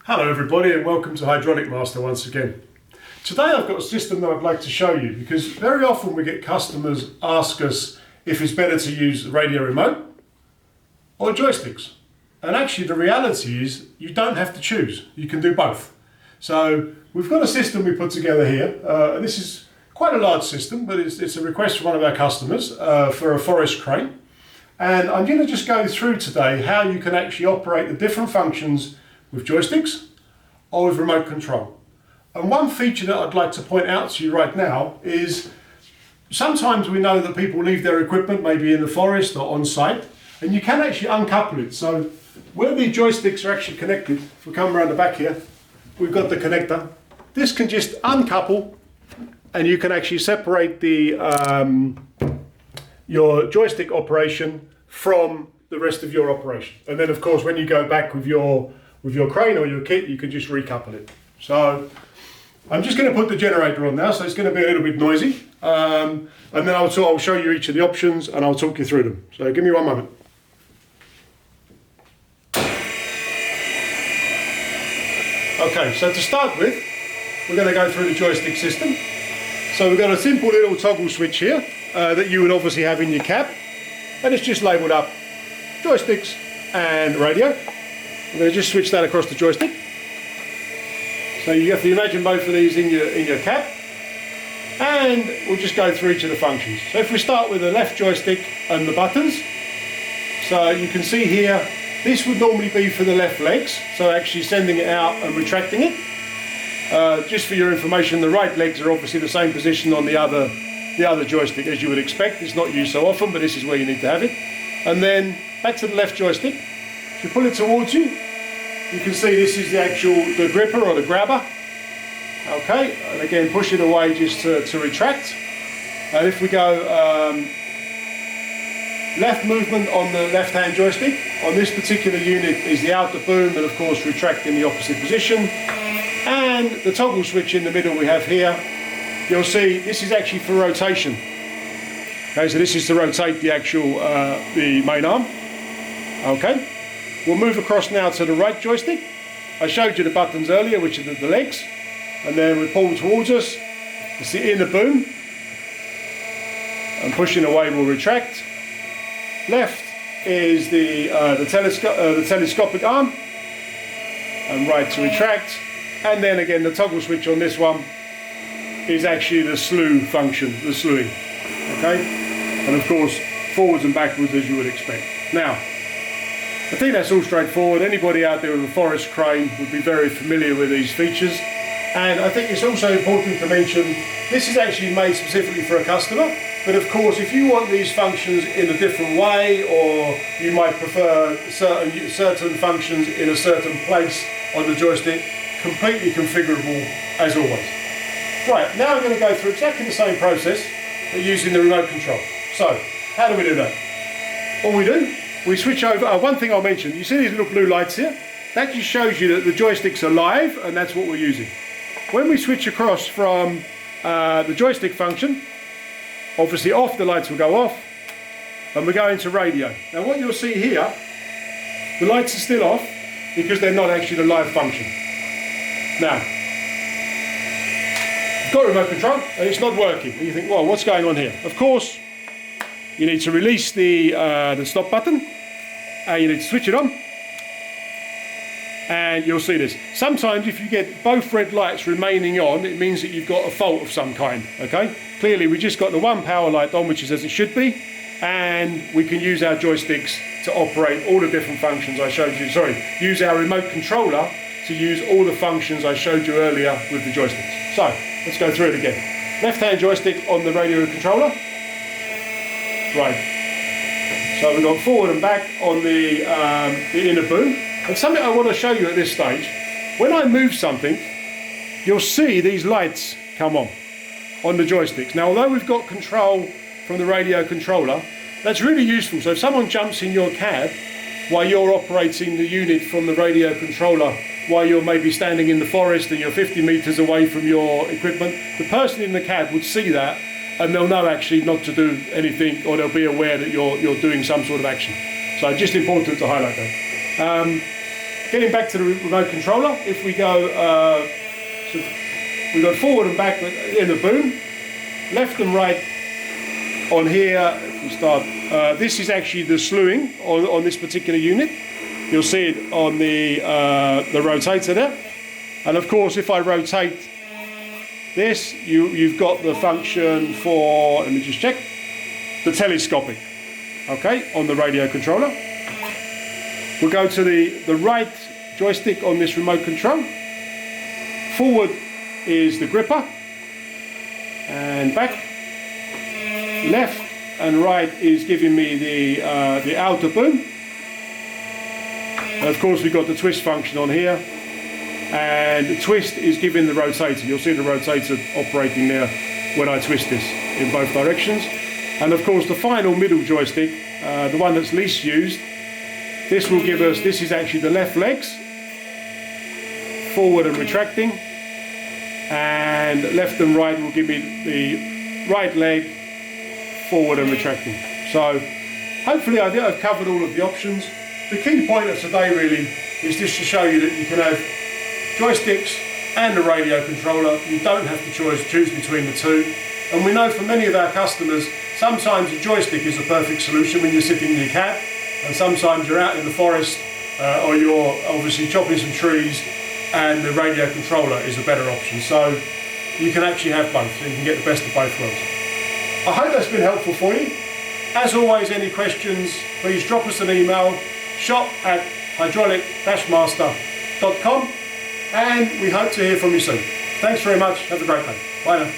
Hello everybody and welcome to Hydraulic Master once again. Today I've got a system that I'd like to show you because very often we get customers ask us if it's better to use the radio remote or joysticks. And actually the reality is you don't have to choose, you can do both. So we've got a system we put together here. This is quite a large system, but it's a request from one of our customers for a forest crane. And I'm going to just go through today how you can actually operate the different functions with joysticks or with remote control. And one feature that I'd like to point out to you right now is sometimes we know that people leave their equipment maybe in the forest or on site, and you can actually uncouple it. So where the joysticks are actually connected, if we come around the back here, we've got the connector. This can just uncouple and you can actually separate the your joystick operation from the rest of your operation. And then of course when you go back with your crane or your kit, you can just recouple it. So I'm just going to put the generator on now, so it's going to be a little bit noisy. And then I'll show you each of the options and I'll talk you through them. So give me one moment. Okay, so to start with, we're going to go through the joystick system. So we've got a simple little toggle switch here that you would obviously have in your cab. And it's just labelled up joysticks and radio. I'm going to just switch that across the joystick. So you have to imagine both of these in your cab. And we'll just go through each of the functions. So if we start with the left joystick and the buttons. So you can see here, this would normally be for the left legs. So actually sending it out and retracting it. Just for your information, the right legs are obviously the same position on the other joystick as you would expect. It's not used so often, but this is where you need to have it. And then back to the left joystick. If you pull it towards you, you can see this is the gripper or the grabber. Okay, and again push it away just to retract. And if we go left movement on the left hand joystick, on this particular unit is the outer boom and of course retract in the opposite position. And the toggle switch in the middle we have here, you'll see this is actually for rotation. Okay, so this is to rotate the the main arm. Okay. We'll move across now to the right joystick. I showed you the buttons earlier, which are the legs. And then we pull towards us. It's the inner boom. And pushing away will retract. Left is the telescopic arm. And right to retract. And then again, the toggle switch on this one is actually the slew function, the slewing. Okay? And of course, forwards and backwards as you would expect. Now, I think that's all straightforward. Anybody out there with a forest crane would be very familiar with these features. And I think it's also important to mention, this is actually made specifically for a customer. But of course, if you want these functions in a different way, or you might prefer certain functions in a certain place on the joystick, completely configurable as always. Right, now I'm going to go through exactly the same process, but using the remote control. So, how do we do that? All we do, we switch over. One thing I'll mention, you see these little blue lights here? That just shows you that the joysticks are live and that's what we're using. When we switch across from the joystick function, obviously off, the lights will go off and we go into radio. Now what you'll see here, the lights are still off because they're not actually the live function. Now, you've got remote control and it's not working. And you think, well, what's going on here? Of course, you need to release the stop button, and you need to switch it on, and you'll see this. Sometimes if you get both red lights remaining on, it means that you've got a fault of some kind, okay? Clearly we just got the one power light on, which is as it should be, and we can use our joysticks to operate all the different functions I showed you, use our remote controller to use all the functions I showed you earlier with the joysticks. So, let's go through it again. Left hand joystick on the radio controller. Right, so we've got forward and back on the inner boom. And something I want to show you at this stage, when I move something, you'll see these lights come on the joysticks. Now, although we've got control from the radio controller, that's really useful. So if someone jumps in your cab while you're operating the unit from the radio controller, while you're maybe standing in the forest and you're 50 meters away from your equipment, the person in the cab would see that and they'll know actually not to do anything, or they'll be aware that you're doing some sort of action. So just important to highlight that. getting back to the remote controller, if we go, we go forward and back in the boom, left and right on here. If we start, this is actually the slewing on this particular unit. You'll see it on the rotator there. And of course, if I rotate this, you've got the function for, let me just check, the telescopic, okay, on the radio controller. We'll go to the right joystick on this remote control. Forward is the gripper, and back. Left and right is giving me the outer boom. And of course we've got the twist function on here, and the twist is giving the rotator. You'll see the rotator operating there when I twist this in both directions. And of course the final middle joystick, the one that's least used, this will give us, this is actually the left legs, forward and retracting, and left and right will give me the right leg, forward and retracting. So hopefully I think I've covered all of the options. The key point of today really is just to show you that you can have joysticks and a radio controller. You don't have to choose between the two. And we know for many of our customers, sometimes a joystick is a perfect solution when you're sitting in your cab, and sometimes you're out in the forest or you're obviously chopping some trees, and the radio controller is a better option. So you can actually have both, so you can get the best of both worlds. I hope that's been helpful for you. As always, any questions, please drop us an email, shop@hydraulic-master.com, and we hope to hear from you soon. Thanks very much. Have a great day. Bye now.